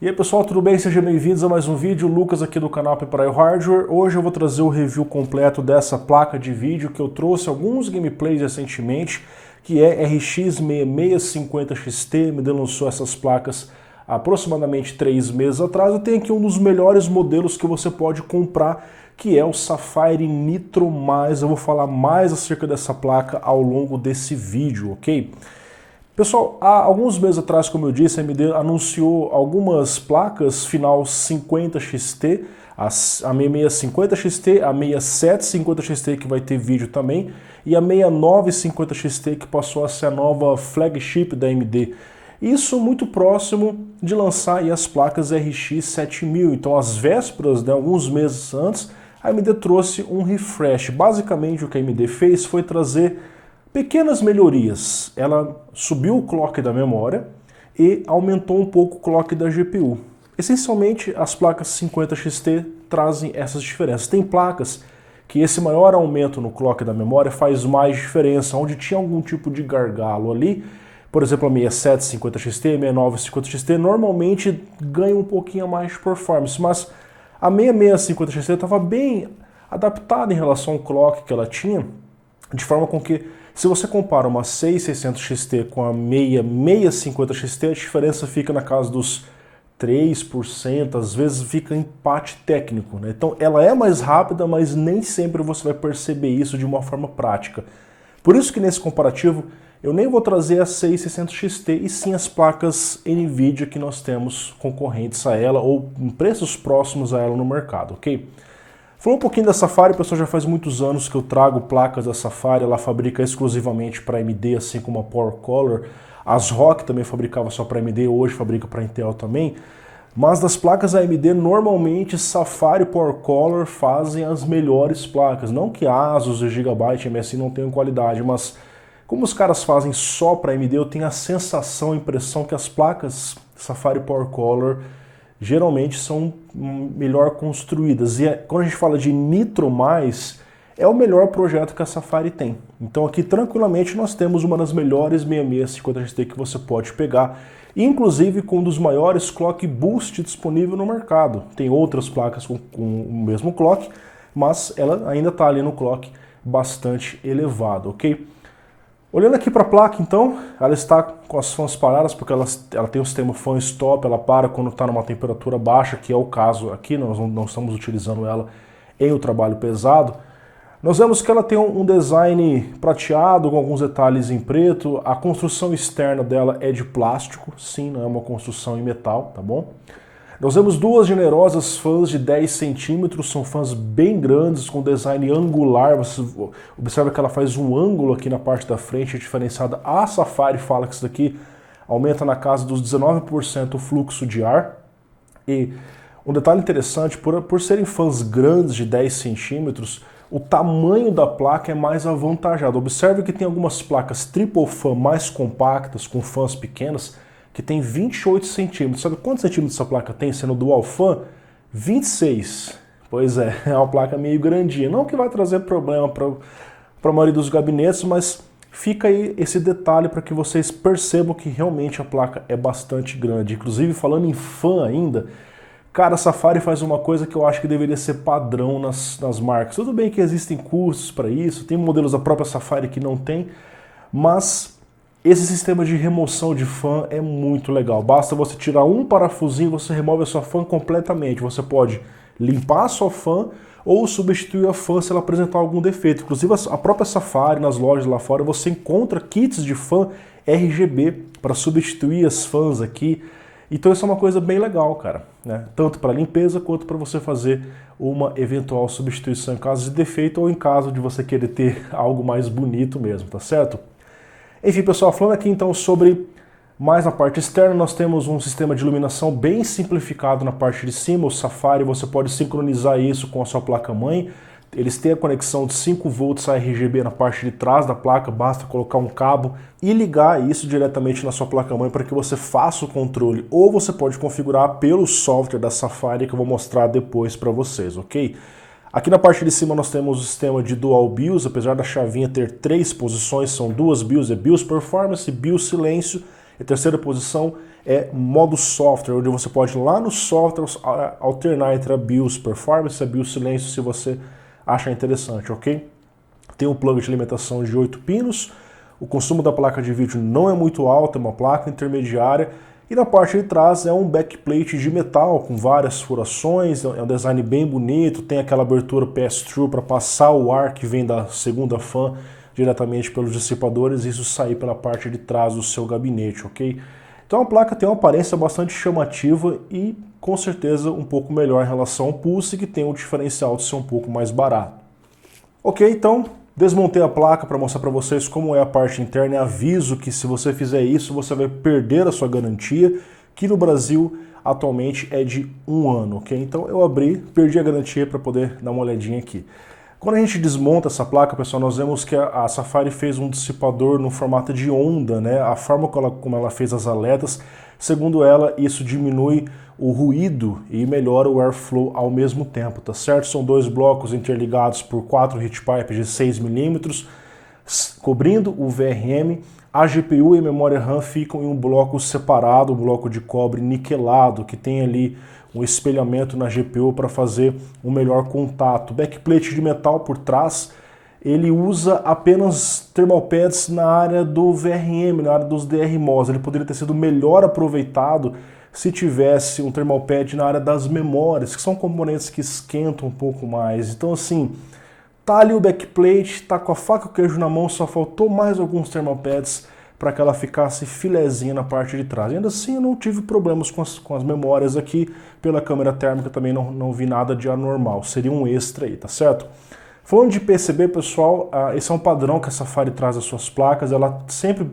E aí pessoal, tudo bem? Sejam bem-vindos a mais um vídeo. Lucas aqui do canal Peperaio Hardware. Hoje eu vou trazer o review completo dessa placa de vídeo que eu trouxe alguns gameplays recentemente, que é RX 6650XT. A AMD lançou essas placas há aproximadamente 3 meses atrás. Eu tenho aqui um dos melhores modelos que você pode comprar, que é o Sapphire Nitro+. Eu vou falar mais acerca dessa placa ao longo desse vídeo, ok? Pessoal, há alguns meses atrás, como eu disse, a AMD anunciou algumas placas final 50XT, a 6650XT, a 6750XT que vai ter vídeo também, e a 6950XT que passou a ser a nova flagship da AMD. Isso muito próximo de lançar aí as placas RX 7000, então às vésperas, alguns meses antes, a AMD trouxe um refresh. Basicamente o que a AMD fez foi trazer pequenas melhorias. Ela subiu o clock da memória e aumentou um pouco o clock da GPU. Essencialmente, as placas 50XT trazem essas diferenças. Tem placas que esse maior aumento no clock da memória faz mais diferença, onde tinha algum tipo de gargalo ali. Por exemplo, a 6750XT, 6950XT normalmente ganha um pouquinho mais de performance, mas a 6650XT estava bem adaptada em relação ao clock que ela tinha, de forma com que, se você compara uma 6600XT com a 6650XT, a diferença fica na casa dos 3%, às vezes fica empate técnico, né? Então ela é mais rápida, mas nem sempre você vai perceber isso de uma forma prática. Por isso que nesse comparativo eu nem vou trazer a 6600XT e sim as placas NVIDIA que nós temos concorrentes a ela ou em preços próximos a ela no mercado, ok? Falando um pouquinho da Sapphire, pessoal, já faz muitos anos que eu trago placas da Sapphire, ela fabrica exclusivamente para AMD, assim como a PowerColor. As ROG também fabricava só para AMD, hoje fabrica para Intel também. Mas das placas AMD, normalmente Sapphire e PowerColor fazem as melhores placas. Não que Asus e Gigabyte MSI não tenham qualidade, mas como os caras fazem só para AMD, eu tenho a sensação, a impressão que as placas Sapphire e PowerColor geralmente são melhor construídas. E quando a gente fala de Nitro+, é o melhor projeto que a Sapphire tem. Então aqui tranquilamente nós temos uma das melhores 6650XT que você pode pegar, inclusive com um dos maiores clock boost disponível no mercado. Tem outras placas com o mesmo clock, mas ela ainda está ali no clock bastante elevado, ok? Olhando aqui para a placa, então, ela está com as fãs paradas, porque ela tem o sistema fan stop, ela para quando está numa temperatura baixa, que é o caso aqui, nós não estamos utilizando ela em um trabalho pesado. Nós vemos que ela tem um design prateado, com alguns detalhes em preto, a construção externa dela é de plástico, sim, não é uma construção em metal, tá bom? Nós vemos duas generosas fãs de 10 centímetros, são fãs bem grandes, com design angular. Você observa que ela faz um ângulo aqui na parte da frente, diferenciada. A Sapphire fala que isso daqui aumenta na casa dos 19% o fluxo de ar. E um detalhe interessante, por serem fãs grandes de 10 centímetros, o tamanho da placa é mais avantajado. Observe que tem algumas placas triple fan mais compactas, com fãs pequenas, que tem 28 centímetros. Sabe quantos centímetros essa placa tem, sendo dual fan? 26. Pois é uma placa meio grandinha. Não que vai trazer problema para a maioria dos gabinetes, mas fica aí esse detalhe para que vocês percebam que realmente a placa é bastante grande. Inclusive, falando em fan ainda, cara, a Sapphire faz uma coisa que eu acho que deveria ser padrão nas marcas. Tudo bem que existem custos para isso, tem modelos da própria Sapphire que não tem, mas esse sistema de remoção de fan é muito legal. Basta você tirar um parafusinho, você remove a sua fan completamente. Você pode limpar a sua fan ou substituir a fan se ela apresentar algum defeito. Inclusive a própria Sapphire, nas lojas lá fora, você encontra kits de fan RGB para substituir as fãs aqui. Então isso é uma coisa bem legal, cara, né? Tanto para limpeza quanto para você fazer uma eventual substituição em caso de defeito ou em caso de você querer ter algo mais bonito mesmo, tá certo? Enfim, pessoal, falando aqui então sobre mais na parte externa, nós temos um sistema de iluminação bem simplificado na parte de cima. O Sapphire, você pode sincronizar isso com a sua placa-mãe. Eles têm a conexão de 5 volts a RGB na parte de trás da placa, basta colocar um cabo e ligar isso diretamente na sua placa-mãe para que você faça o controle. Ou você pode configurar pelo software da Sapphire, que eu vou mostrar depois para vocês, ok? Aqui na parte de cima nós temos o sistema de Dual BIOS, apesar da chavinha ter 3 posições, são 2 BIOS, é BIOS Performance, BIOS Silêncio E a terceira posição é modo software, onde você pode ir lá no software alternar entre a BIOS Performance e a BIOS Silêncio se você acha interessante, ok? Tem um plug de alimentação de 8 pinos, o consumo da placa de vídeo não é muito alto, é uma placa intermediária, e na parte de trás é um backplate de metal com várias furações, é um design bem bonito, tem aquela abertura pass-through para passar o ar que vem da segunda fan diretamente pelos dissipadores e isso sair pela parte de trás do seu gabinete, ok? Então a placa tem uma aparência bastante chamativa e com certeza um pouco melhor em relação ao Pulse, que tem o diferencial de ser um pouco mais barato. Ok, então desmontei a placa para mostrar para vocês como é a parte interna e aviso que se você fizer isso você vai perder a sua garantia, que no Brasil atualmente é de 1 ano, ok? Então eu perdi a garantia para poder dar uma olhadinha aqui. Quando a gente desmonta essa placa, pessoal, nós vemos que a Safari fez um dissipador no formato de onda, né? A forma como ela fez as aletas, segundo ela, isso diminui o ruído e melhora o airflow ao mesmo tempo, tá certo? São dois blocos interligados por 4 heat pipes de 6 mm, cobrindo o VRM. A GPU e a memória RAM ficam em um bloco separado, um bloco de cobre niquelado, que tem ali um espelhamento na GPU para fazer um melhor contato. Backplate de metal por trás, ele usa apenas thermal pads na área do VRM, na área dos DRMOS. Ele poderia ter sido melhor aproveitado se tivesse um thermal pad na área das memórias, que são componentes que esquentam um pouco mais. Então assim, tá ali o backplate, tá com a faca e o queijo na mão, só faltou mais alguns thermal pads para que ela ficasse filezinha na parte de trás. E ainda assim eu não tive problemas com as memórias aqui, pela câmera térmica também não vi nada de anormal, seria um extra aí, tá certo? Falando de PCB, pessoal, esse é um padrão que a Safari traz às suas placas, ela sempre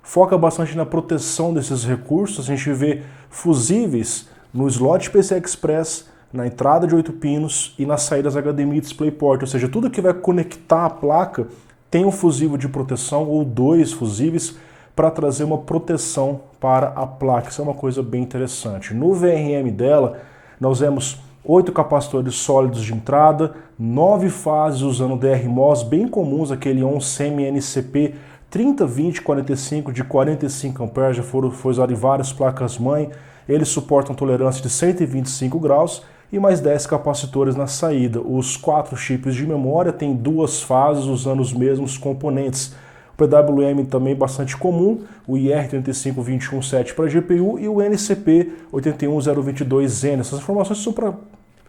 foca bastante na proteção desses recursos. A gente vê fusíveis no slot PCI Express, na entrada de 8 pinos e nas saídas HDMI DisplayPort, ou seja, tudo que vai conectar a placa tem um fusível de proteção ou 2 fusíveis para trazer uma proteção para a placa. Isso é uma coisa bem interessante. No VRM dela, nós vemos 8 capacitores sólidos de entrada, 9 fases usando DRMOS bem comuns, aquele ON-SEM NCP 302045 de 45 A, já foi usado em várias placas-mãe. Eles suportam tolerância de 125 graus e mais 10 capacitores na saída. Os 4 chips de memória têm 2 fases usando os mesmos componentes. O PWM também bastante comum, o IR35217 para GPU e o NCP 81022N. Essas informações são para o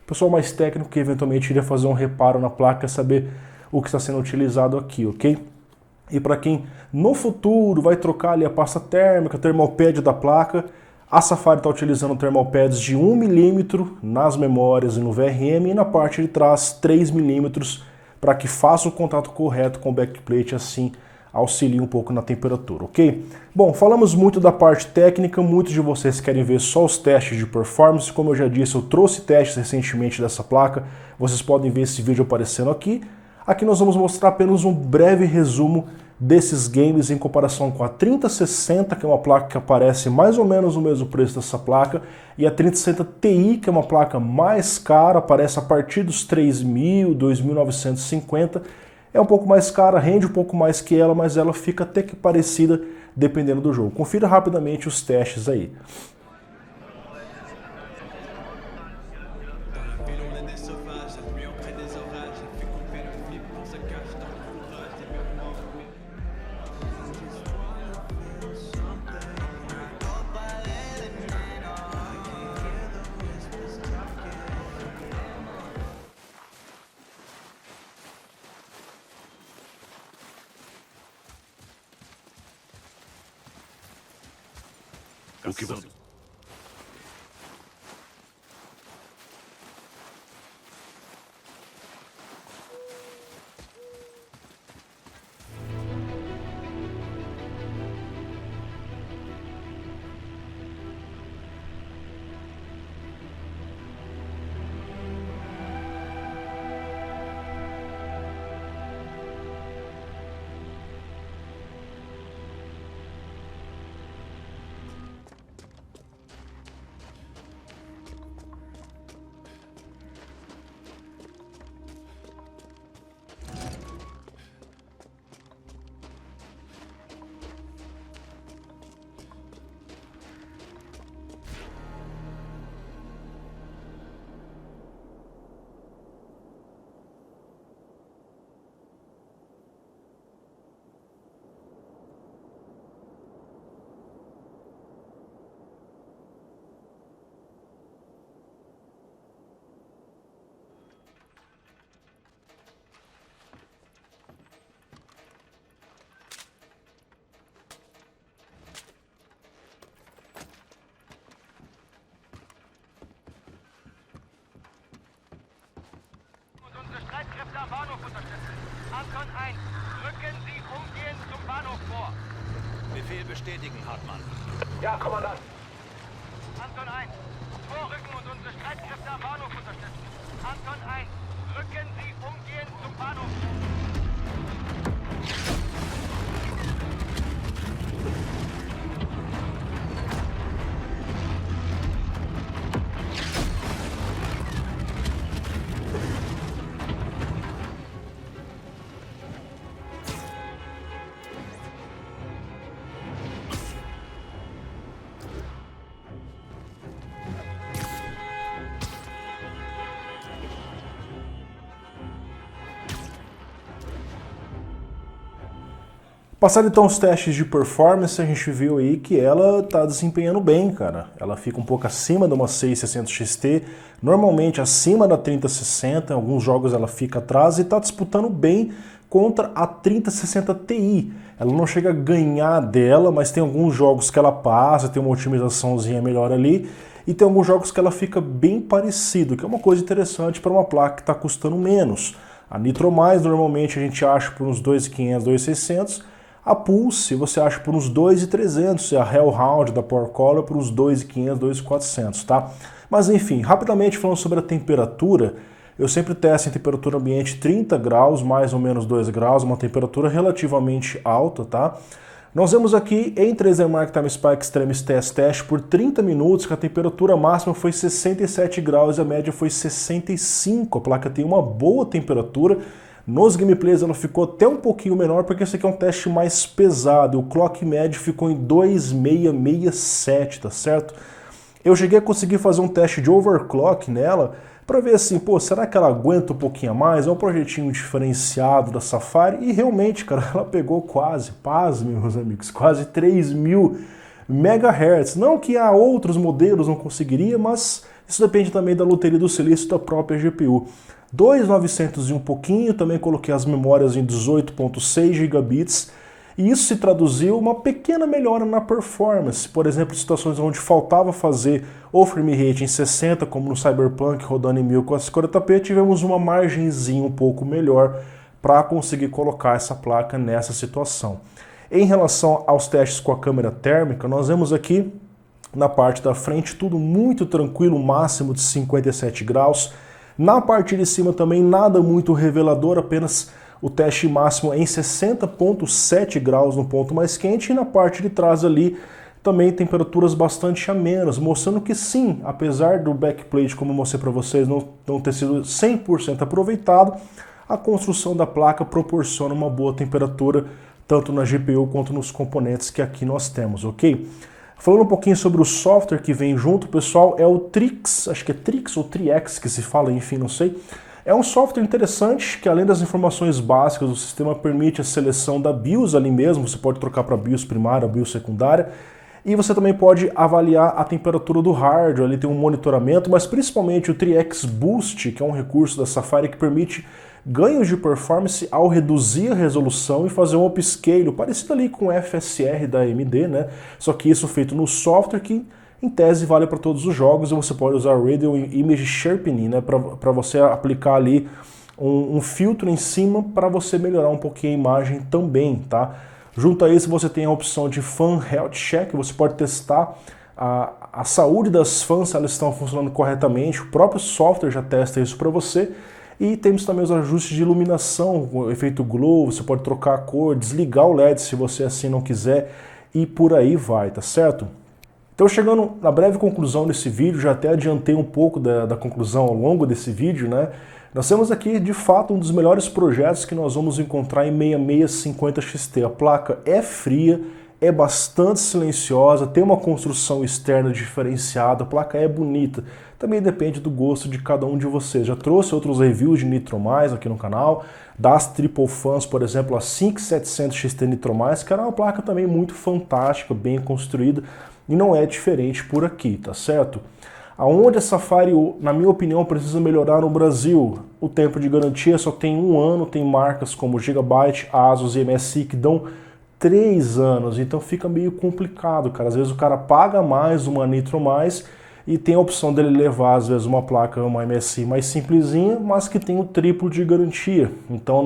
pessoal mais técnico que eventualmente iria fazer um reparo na placa e saber o que está sendo utilizado aqui, ok? E para quem no futuro vai trocar ali a pasta térmica, thermal pad da placa, a Safari está utilizando thermal pads de 1 mm nas memórias e no VRM e na parte de trás 3 mm para que faça o contato correto com o backplate, assim auxilie um pouco na temperatura, ok? Bom, falamos muito da parte técnica, muitos de vocês querem ver só os testes de performance. Como eu já disse, eu trouxe testes recentemente dessa placa, vocês podem ver esse vídeo aparecendo aqui. Aqui nós vamos mostrar apenas um breve resumo desses games em comparação com a 3060, que é uma placa que aparece mais ou menos no mesmo preço dessa placa, e a 3060 Ti, que é uma placa mais cara, aparece a partir dos 3.000, 2.950, é um pouco mais cara, rende um pouco mais que ela, mas ela fica até que parecida dependendo do jogo. Confira rapidamente os testes aí. O que você... unsere Streitkräfte am Bahnhof unterstützen. Anton 1, rücken Sie umgehend zum Bahnhof vor. Befehl bestätigen, Hartmann. Ja, Kommandant. Anton 1, vorrücken und unsere Streitkräfte am Bahnhof unterstützen. Anton 1, rücken Sie umgehend zum Bahnhof. Passado então os testes de performance, a gente viu aí que ela tá desempenhando bem, cara. Ela fica um pouco acima de uma 660 XT, normalmente acima da 3060, em alguns jogos ela fica atrás e tá disputando bem contra a 3060 Ti. Ela não chega a ganhar dela, mas tem alguns jogos que ela passa, tem uma otimizaçãozinha melhor ali, e tem alguns jogos que ela fica bem parecido, que é uma coisa interessante para uma placa que está custando menos. A Nitro+, normalmente a gente acha por uns 2.500, 2.600, a Pulse você acha por uns 2.300 e a Hellhound da PowerColor por uns 2.500, 2.400, tá? Mas enfim, rapidamente falando sobre a temperatura, eu sempre testo em temperatura ambiente 30 graus, mais ou menos 2 graus, uma temperatura relativamente alta, tá? Nós vemos aqui em 3D Mark Time Spy Extremes Test por 30 minutos que a temperatura máxima foi 67 graus e a média foi 65. A placa tem uma boa temperatura. Nos gameplays ela ficou até um pouquinho menor porque esse aqui é um teste mais pesado. O clock médio ficou em 2667, tá certo? Eu cheguei a conseguir fazer um teste de overclock nela para ver assim, pô, será que ela aguenta um pouquinho a mais? É um projetinho diferenciado da Safari e realmente, cara, ela pegou quase, pasme, meus amigos, quase 3.000 MHz. Não que há outros modelos não conseguiria, mas isso depende também da loteria do silício da própria GPU. 2.900 e um pouquinho, também coloquei as memórias em 18.6 gigabits, e isso se traduziu uma pequena melhora na performance. Por exemplo, em situações onde faltava fazer o frame rate em 60, como no Cyberpunk rodando em 1440p, tivemos uma margenzinha um pouco melhor para conseguir colocar essa placa nessa situação. Em relação aos testes com a câmera térmica, nós vemos aqui na parte da frente tudo muito tranquilo, máximo de 57 graus. Na parte de cima também nada muito revelador, apenas o teste máximo em 60.7 graus no ponto mais quente, e na parte de trás ali também temperaturas bastante amenas, mostrando que sim, apesar do backplate, como eu mostrei para vocês, não ter sido 100% aproveitado, a construção da placa proporciona uma boa temperatura, tanto na GPU quanto nos componentes que aqui nós temos, ok? Falando um pouquinho sobre o software que vem junto, pessoal, é o Trix, acho que é Trix ou Trix que se fala, enfim, não sei. É um software interessante que, além das informações básicas, o sistema permite a seleção da BIOS ali mesmo, você pode trocar para BIOS primária, BIOS secundária, e você também pode avaliar a temperatura do hardware, ali tem um monitoramento, mas principalmente o Trix Boost, que é um recurso da Safari que permite ganhos de performance ao reduzir a resolução e fazer um upscale, parecido ali com o FSR da AMD, né? Só que isso feito no software que, em tese, vale para todos os jogos, e você pode usar o Radio Image Sharpening, né? Para você aplicar ali um filtro em cima para você melhorar um pouquinho a imagem também, tá? Junto a isso você tem a opção de Fan Health Check, você pode testar a saúde das fãs, se elas estão funcionando corretamente, o próprio software já testa isso para você. E temos também os ajustes de iluminação, o efeito glow, você pode trocar a cor, desligar o LED se você assim não quiser, e por aí vai, tá certo? Então, chegando na breve conclusão desse vídeo, já até adiantei um pouco da conclusão ao longo desse vídeo, né? Nós temos aqui, de fato, um dos melhores projetos que nós vamos encontrar em 6650 XT. A placa é fria, é bastante silenciosa, tem uma construção externa diferenciada, a placa é bonita. Também depende do gosto de cada um de vocês. Já trouxe outros reviews de Nitro+, aqui no canal, das Triple Fans, por exemplo, a 5700 XT Nitro+, que era uma placa também muito fantástica, bem construída, e não é diferente por aqui, tá certo? Aonde a Safari, na minha opinião, precisa melhorar no Brasil, o tempo de garantia só tem 1 ano, tem marcas como Gigabyte, Asus e MSI que dão 3 anos, então fica meio complicado, cara. Às vezes o cara paga mais uma Nitro+, e tem a opção dele levar, às vezes, uma placa, uma MSI mais simplesinha, mas que tem o triplo de garantia. Então,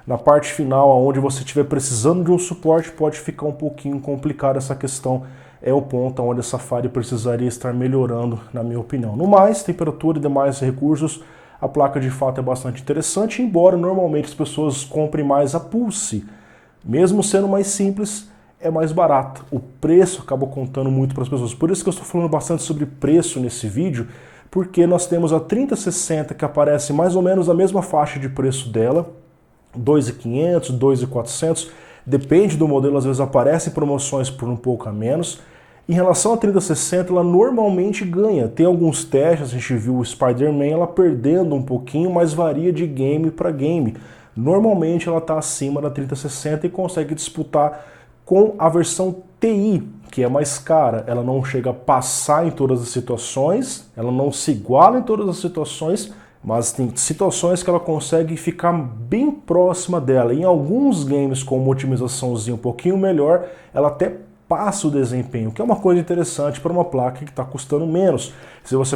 na parte final, onde você estiver precisando de um suporte, pode ficar um pouquinho complicado essa questão. É o ponto onde a Safari precisaria estar melhorando, na minha opinião. No mais, temperatura e demais recursos, a placa de fato é bastante interessante, embora normalmente as pessoas comprem mais a Pulse. Mesmo sendo mais simples, é mais barata. O preço acaba contando muito para as pessoas. Por isso que eu estou falando bastante sobre preço nesse vídeo, porque nós temos a 3060 que aparece mais ou menos na mesma faixa de preço dela, 2.500, 2.400, depende do modelo, às vezes aparecem promoções por um pouco a menos. Em relação à 3060, ela normalmente ganha. Tem alguns testes, a gente viu o Spider-Man ela perdendo um pouquinho, mas varia de game para game. Normalmente ela está acima da 3060 e consegue disputar com a versão TI, que é mais cara. Ela não chega a passar em todas as situações, ela não se iguala em todas as situações, mas tem situações que ela consegue ficar bem próxima dela. Em alguns games com uma otimizaçãozinha um pouquinho melhor, ela até passa o desempenho, que é uma coisa interessante para uma placa que está custando menos. Se você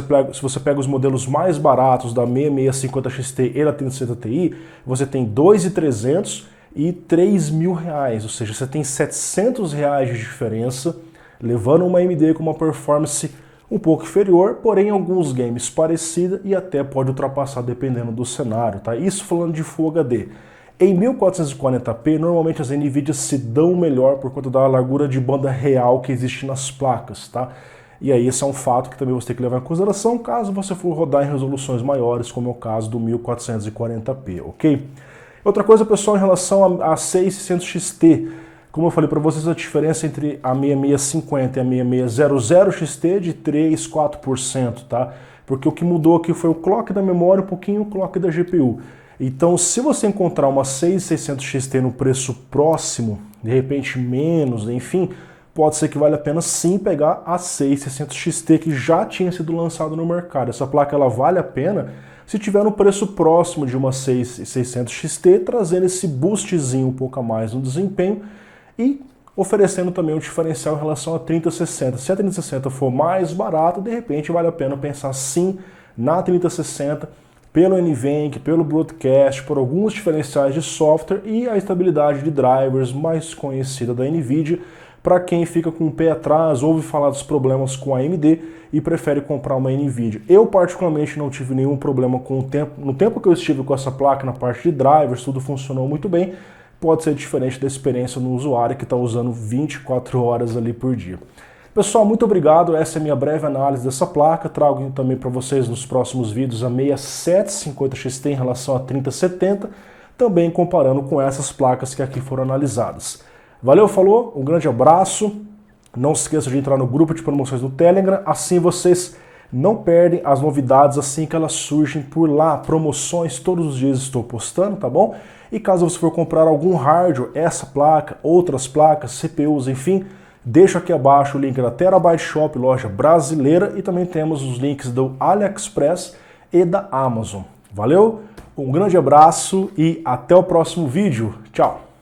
pega os modelos mais baratos da 6650 XT e da 3060 Ti, você tem 2.300 e 3.000 reais, ou seja, você tem 700 reais de diferença, levando uma AMD com uma performance um pouco inferior, porém em alguns games parecida e até pode ultrapassar dependendo do cenário, tá? Isso falando de Full HD. Em 1440p, normalmente as NVIDIA se dão melhor por conta da largura de banda real que existe nas placas, tá? E aí esse é um fato que também você tem que levar em consideração caso você for rodar em resoluções maiores, como é o caso do 1440p, ok? Outra coisa, pessoal, em relação a 6600 XT, como eu falei para vocês, a diferença entre a 6650 e a 6600 XT de 3, 4%, tá? Porque o que mudou aqui foi o clock da memória, um pouquinho o clock da GPU. Então, se você encontrar uma 6600 XT no preço próximo, de repente menos, enfim, pode ser que vale a pena sim pegar a 6600 XT que já tinha sido lançado no mercado. Essa placa ela vale a pena se tiver no preço próximo de uma 6600 XT, trazendo esse boostzinho um pouco a mais no desempenho e oferecendo também um diferencial em relação a 3060. Se a 3060 for mais barata, de repente vale a pena pensar sim na 3060, pelo NVENC, pelo Broadcast, por alguns diferenciais de software e a estabilidade de drivers mais conhecida da NVIDIA, para quem fica com o pé atrás, ouve falar dos problemas com a AMD e prefere comprar uma NVIDIA. Eu particularmente não tive nenhum problema com o tempo. No tempo que eu estive com essa placa, na parte de drivers, tudo funcionou muito bem. Pode ser diferente da experiência no usuário que está usando 24 horas ali por dia. Pessoal, muito obrigado. Essa é a minha breve análise dessa placa. Trago também para vocês nos próximos vídeos a 6750 XT em relação a 3070, também comparando com essas placas que aqui foram analisadas. Valeu, falou, um grande abraço. Não se esqueça de entrar no grupo de promoções do Telegram, assim vocês não perdem as novidades assim que elas surgem por lá. Promoções todos os dias estou postando, tá bom? E caso você for comprar algum hardware, essa placa, outras placas, CPUs, enfim, deixo aqui abaixo o link da Terabyte Shop, loja brasileira, e também temos os links do AliExpress e da Amazon. Valeu, um grande abraço e até o próximo vídeo. Tchau!